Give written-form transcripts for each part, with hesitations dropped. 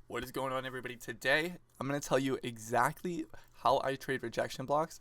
What is going on, everybody? Today, I'm going to tell you exactly how I trade rejection blocks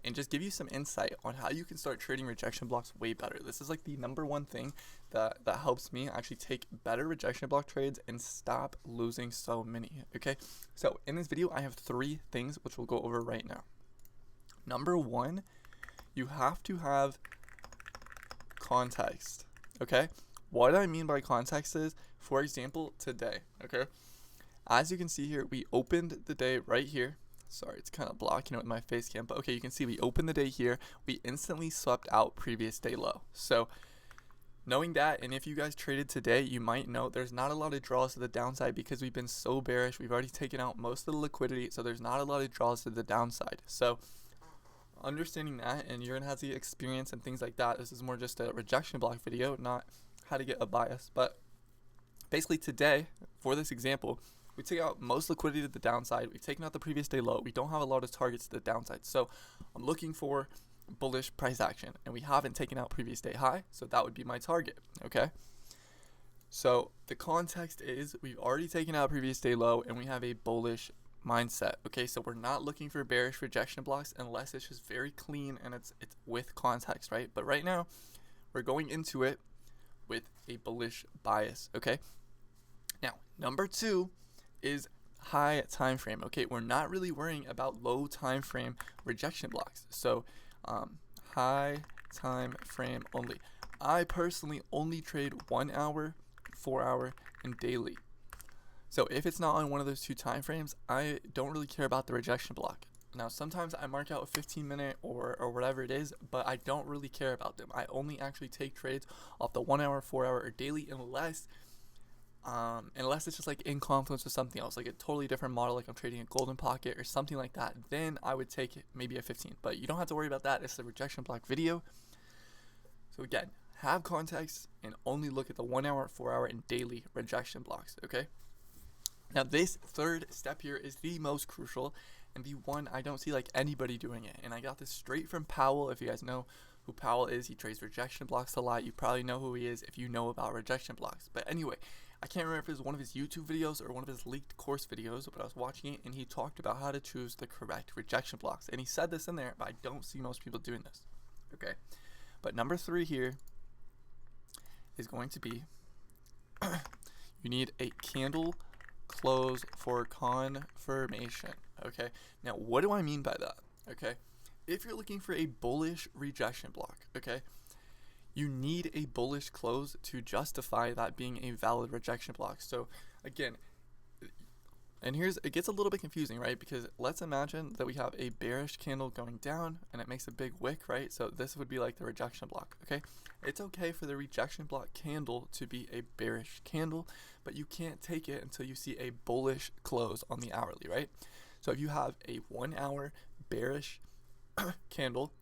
and just give you some insight on how you can start trading rejection blocks way better. This is like the number one thing that helps me actually take better rejection block trades and stop losing so many, okay? So in this video, I have 3 things which we'll go over right now. Number 1, you have to have context, okay? What I mean by context is, for example, today, okay? As you can see here, we opened the day right here. Sorry, it's kind of blocking it with my face cam, but okay, you can see we opened the day here. We instantly swept out previous day low. So knowing that, and if you guys traded today, you might know there's not a lot of draws to the downside because we've been so bearish. We've already taken out most of the liquidity, so there's not a lot of draws to the downside. So understanding that, and you're gonna have the experience and things like that. This is more just a rejection block video, not how to get a bias. But basically today, for this example, we take out most liquidity to the downside. We've taken out the previous day low. We don't have a lot of targets to the downside. So I'm looking for bullish price action, and we haven't taken out previous day high. So that would be my target, okay? So the context is we've already taken out previous day low, and we have a bullish mindset, okay? So we're not looking for bearish rejection blocks unless it's just very clean and it's with context, right? But right now, we're going into it with a bullish bias, okay? Now, number 2 is high time frame. Okay, we're not really worrying about low time frame rejection blocks. So high time frame only. I personally only trade 1 hour, 4 hour, and daily. So if it's not on one of those 2 time frames, I don't really care about the rejection block. Now sometimes I mark out a 15-minute or whatever it is, but I don't really care about them. I only actually take trades off the 1 hour, 4 hour, or daily unless it's just like in confluence with something else, like a totally different model, like I'm trading a golden pocket or something like that, then I would take it maybe a 15. But you don't have to worry about that. It's a rejection block video. So again, have context and only look at the 1 hour, 4 hour, and daily rejection blocks, okay? Now this third step here is the most crucial and the one I don't see like anybody doing it. And I got this straight from Powell. If you guys know who Powell is, he trades rejection blocks a lot. You probably know who he is if you know about rejection blocks. But anyway, I can't remember if it was one of his YouTube videos or one of his leaked course videos, but I was watching it and he talked about how to choose the correct rejection blocks. And he said this in there, but I don't see most people doing this. Okay. But number 3 here is going to be you need a candle close for confirmation. Okay. Now, what do I mean by that? Okay. If you're looking for a bullish rejection block, okay, you need a bullish close to justify that being a valid rejection block. So again, and it gets a little bit confusing, right? Because let's imagine that we have a bearish candle going down and it makes a big wick, right? So this would be like the rejection block, okay? It's okay for the rejection block candle to be a bearish candle, but you can't take it until you see a bullish close on the hourly, right? So if you have a 1 hour bearish candle,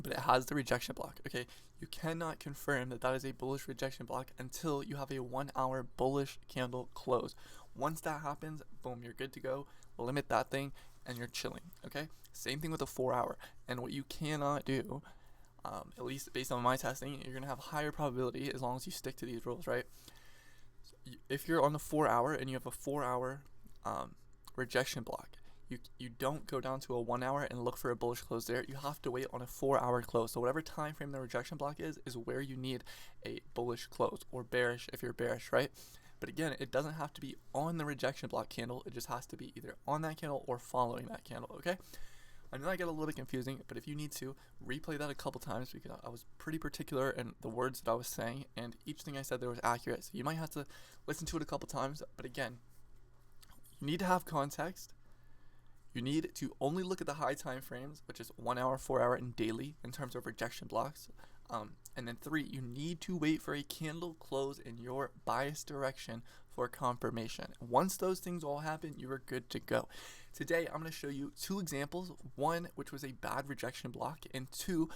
but it has the rejection block, okay, you cannot confirm that that is a bullish rejection block until you have a 1 hour bullish candle close. Once that happens, boom, you're good to go. Limit that thing and you're chilling, okay? Same thing with a 4 hour. And what you cannot do, at least based on my testing, you're gonna have higher probability as long as you stick to these rules, right? So if you're on the 4 hour and you have a 4 hour rejection block, you don't go down to a 1 hour and look for a bullish close there. You have to wait on a 4 hour close. So whatever time frame the rejection block is where you need a bullish close, or bearish if you're bearish, right? But again, it doesn't have to be on the rejection block candle. It just has to be either on that candle or following that candle, okay? I know that got a little bit confusing, but if you need to, replay that a couple times because I was pretty particular in the words that I was saying, and each thing I said there was accurate. So you might have to listen to it a couple times, but again, you need to have context. You need to only look at the high time frames, which is 1 hour, 4 hour, and daily in terms of rejection blocks. And then 3, you need to wait for a candle close in your bias direction for confirmation. Once those things all happen, you are good to go. Today, I'm going to show you 2 examples. 1, which was a bad rejection block, and 2,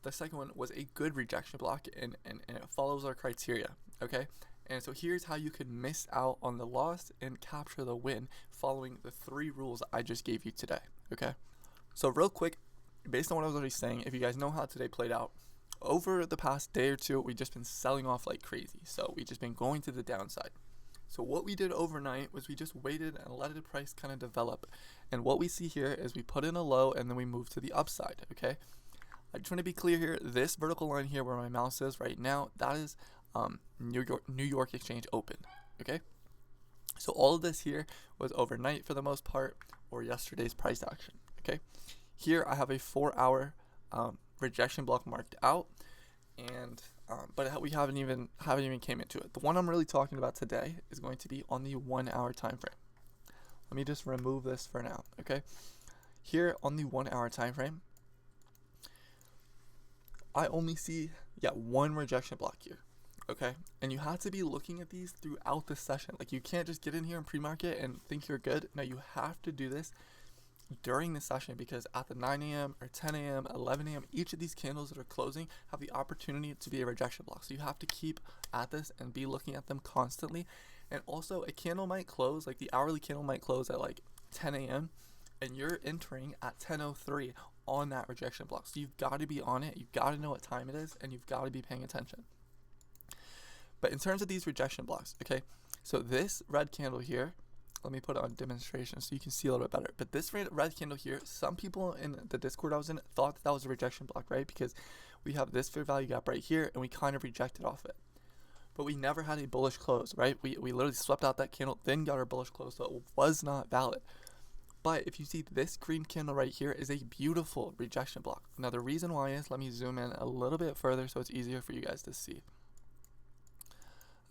the second one was a good rejection block, and it follows our criteria, okay? And so here's how you could miss out on the loss and capture the win following the 3 rules I just gave you today, okay? So real quick, based on what I was already saying, if you guys know how today played out, over the past day or 2, we've just been selling off like crazy. So we've just been going to the downside. So what we did overnight was we just waited and let the price kind of develop. And what we see here is we put in a low and then we move to the upside, okay? I just want to be clear here, this vertical line here where my mouse is right now, that is New York Exchange Open, okay? So all of this here was overnight for the most part, or yesterday's price action, okay? Here I have a 4-hour rejection block marked out, and but we haven't even came into it. The one I'm really talking about today is going to be on the 1-hour time frame. Let me just remove this for now, okay? Here on the 1-hour time frame, I only see one rejection block here, okay? And you have to be looking at these throughout the session. Like, you can't just get in here in pre-market and think you're good. No, you have to do this during the session, because at the 9 a.m. or 10 a.m., 11 a.m., each of these candles that are closing have the opportunity to be a rejection block. So you have to keep at this and be looking at them constantly. And also, a candle might close, like the hourly candle might close at like 10 a.m. and you're entering at 10:03 on that rejection block. So you've got to be on it. You've got to know what time it is, and you've got to be paying attention. But in terms of these rejection blocks, okay, so this red candle here, let me put it on demonstration so you can see a little bit better. But this red candle here, some people in the Discord I was in thought that was a rejection block, right? Because we have this fair value gap right here, and we kind of rejected off it. But we never had a bullish close, right? We literally swept out that candle, then got our bullish close, so it was not valid. But if you see, this green candle right here is a beautiful rejection block. Now the reason why is, let me zoom in a little bit further so it's easier for you guys to see.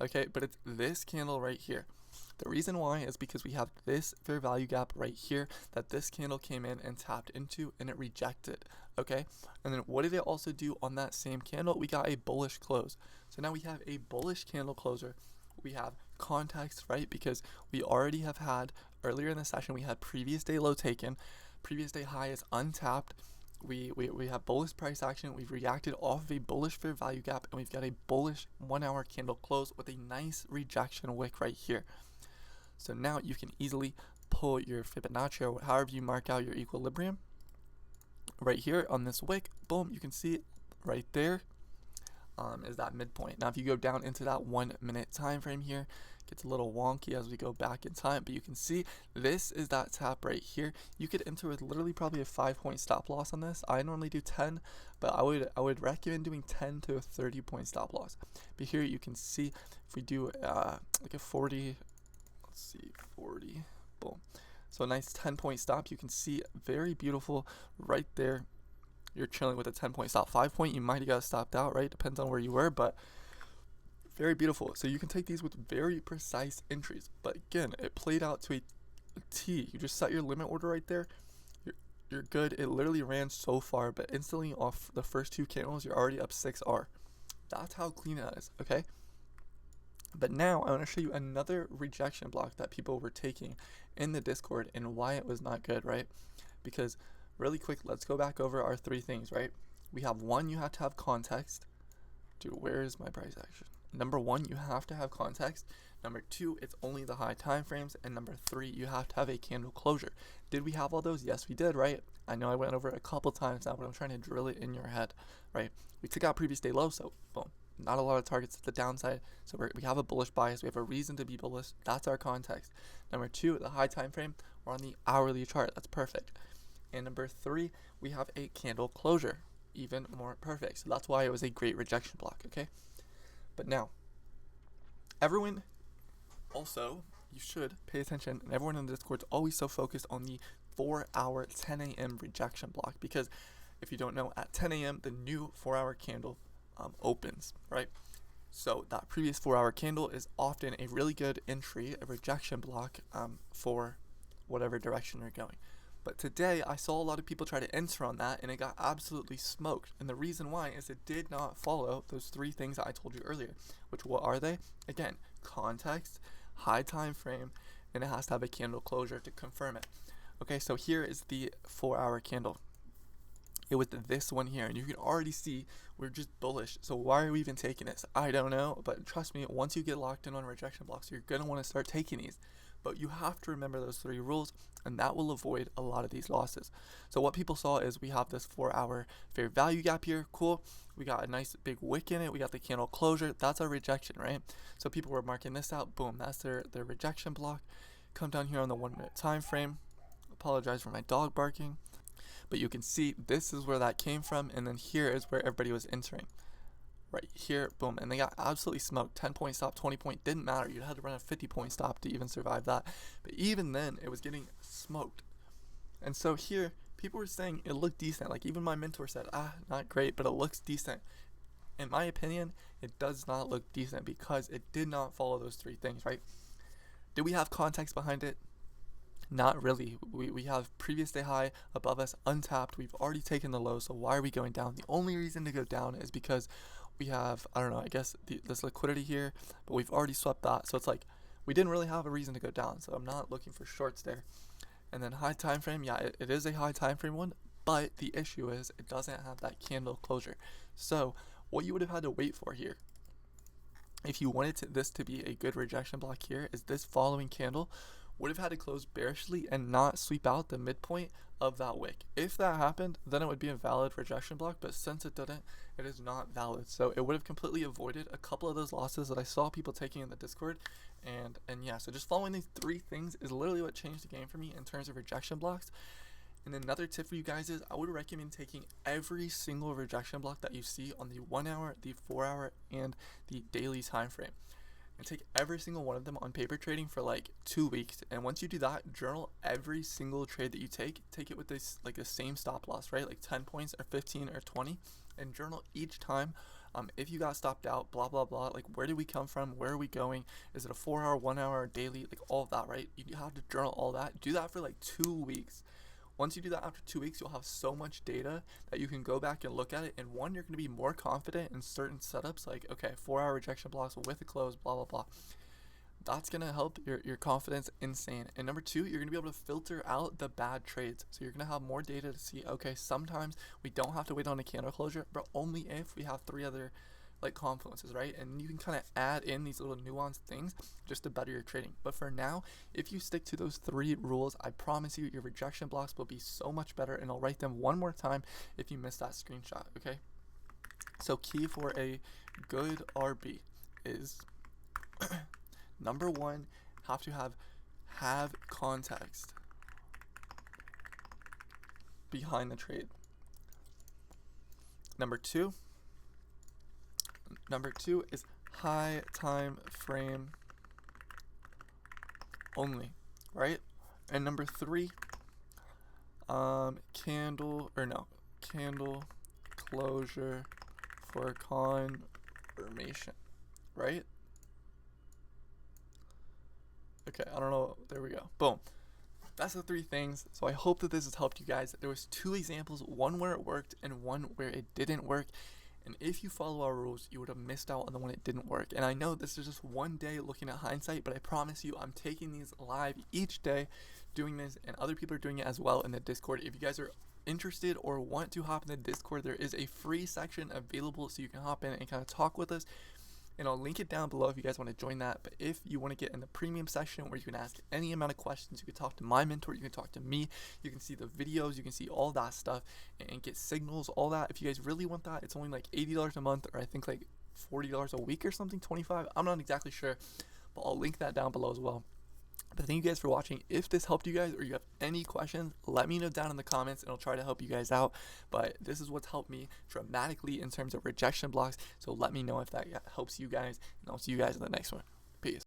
Okay, but it's this candle right here. The reason why is because we have this fair value gap right here that this candle came in and tapped into, and it rejected, okay? And then what did it also do on that same candle? We got a bullish close. So now we have a bullish candle closer. We have context, right? Because we already have had, earlier in the session, we had previous day low taken, previous day high is untapped. We have bullish price action. We've reacted off of a bullish fair value gap, and we've got a bullish 1-hour candle close with a nice rejection wick right here. So now you can easily pull your Fibonacci, or however you mark out your equilibrium. Right here on this wick, boom, you can see right there is that midpoint. Now if you go down into that 1 minute time frame here, it gets a little wonky as we go back in time, but you can see this is that tap right here. You could enter with literally probably a 5-point stop loss on this. I normally do 10, but I would recommend doing 10 to a 30-point stop loss. But here you can see if we do like a 40, let's see, 40, boom. So a nice 10-point stop. You can see very beautiful right there. You're chilling with a 10-point stop. 5-point, you might have got stopped out, right? Depends on where you were, but very beautiful. So you can take these with very precise entries. But again, it played out to a T. You just set your limit order right there. You're good. It literally ran so far, but instantly off the first 2 candles, you're already up 6R. That's how clean that is, okay? But now I want to show you another rejection block that people were taking in the Discord and why it was not good, right? Because really quick, let's go back over our 3 things, right? We have 1, you have to have context. Dude, where is my price action? Number 1, you have to have context. Number 2, it's only the high time frames. And number 3, you have to have a candle closure. Did we have all those? Yes, we did, right? I know I went over it a couple times now, but I'm trying to drill it in your head, right? We took out previous day low, so boom. Not a lot of targets at the downside, so we have a bullish bias. We have a reason to be bullish. That's our context. Number 2, the high time frame. We're on the hourly chart. That's perfect. And number 3, we have a candle closure. Even more perfect. So that's why it was a great rejection block, okay? But now, everyone also, you should pay attention, and everyone in the Discord is always so focused on the 4-hour 10 a.m. rejection block, because if you don't know, at 10 a.m. the new 4-hour candle opens, right? So that previous 4-hour candle is often a really good entry, a rejection block for whatever direction you're going. But today I saw a lot of people try to enter on that, and it got absolutely smoked. And the reason why is it did not follow those 3 things that I told you earlier. Which, what are they? Again, context, high time frame, and it has to have a candle closure to confirm it. Okay, so here is the 4-hour candle. It was this one here, and you can already see we're just bullish. So why are we even taking this? I don't know, but trust me, once you get locked in on rejection blocks, you're going to want to start taking these. but you have to remember those 3 rules, and that will avoid a lot of these losses. So what people saw is we have this 4-hour fair value gap here. Cool. We got a nice big wick in it. We got the candle closure. That's our rejection, right? So people were marking this out. Boom. That's their rejection block. Come down here on the 1 minute time frame. Apologize for my dog barking. But you can see this is where that came from. And then here is where everybody was entering. Right here, boom. And they got absolutely smoked. 10-point stop, 20-point. Didn't matter. You had to run a 50-point stop to even survive that. But even then, it was getting smoked. And so here, people were saying it looked decent. Like even my mentor said, not great, but it looks decent. In my opinion, it does not look decent because it did not follow those 3 things, right? Did we have context behind it? Not really. We have previous day high above us untapped. We've already taken the low, so why are we going down? The only reason to go down is because we have, I don't know, I guess this liquidity here, but we've already swept that. So it's like we didn't really have a reason to go down, so I'm not looking for shorts there. And then high time frame, yeah, it is a high time frame one, but the issue is it doesn't have that candle closure. So what you would have had to wait for here, if you wanted this to be a good rejection block here, is this following candle would have had to close bearishly and not sweep out the midpoint of that wick. If that happened, then it would be a valid rejection block, but since it didn't, it is not valid. So it would have completely avoided a couple of those losses that I saw people taking in the Discord. And yeah, so just following these 3 things is literally what changed the game for me in terms of rejection blocks. And another tip for you guys is I would recommend taking every single rejection block that you see on the 1 hour, the 4 hour, and the daily time frame. And take every single one of them on paper trading for like 2 weeks. And once you do that, journal every single trade that you take it with this like the same stop loss, right? Like 10 points or 15 or 20, and journal each time. If you got stopped out, blah blah blah, like where did we come from, where are we going, is it a 4 hour, 1 hour, daily, like all of that, right? You have to journal all that. Do that for like 2 weeks. Once you do that after 2 weeks, you'll have so much data that you can go back and look at it. And one, you're going to be more confident in certain setups, like, okay, 4 hour rejection blocks with a close, blah, blah, blah. That's going to help your confidence insane. And number 2, you're going to be able to filter out the bad trades. So you're going to have more data to see, okay, sometimes we don't have to wait on a candle closure, but only if we have 3 other like confluences, right? And you can kind of add in these little nuanced things just to better your trading. But for now, if you stick to those 3 rules, I promise you your rejection blocks will be so much better. And I'll write them one more time if you missed that screenshot, okay? So key for a good RB is number 1, have to have context behind the trade. Number 2 is high time frame only, right? And number 3, candle closure for confirmation, right? Okay, I don't know. There we go. Boom. That's the 3 things. So I hope that this has helped you guys. There was 2 examples, one where it worked and one where it didn't work. And if you follow our rules, you would have missed out on the one it didn't work. And I know this is just one day looking at hindsight, but I promise you I'm taking these live each day, doing this, and other people are doing it as well in the Discord. If you guys are interested or want to hop in the Discord, there is a free section available so you can hop in and kind of talk with us. And I'll link it down below if you guys want to join that. But if you want to get in the premium section where you can ask any amount of questions, you can talk to my mentor, you can talk to me, you can see the videos, you can see all that stuff and get signals, all that. If you guys really want that, it's only like $80 a month, or I think like $40 a week or something, 25. I'm not exactly sure, but I'll link that down below as well. But thank you guys for watching. If this helped you guys or you have any questions, let me know down in the comments and I'll try to help you guys out. But this is what's helped me dramatically in terms of rejection blocks. So let me know if that helps you guys, and I'll see you guys in the next one. Peace.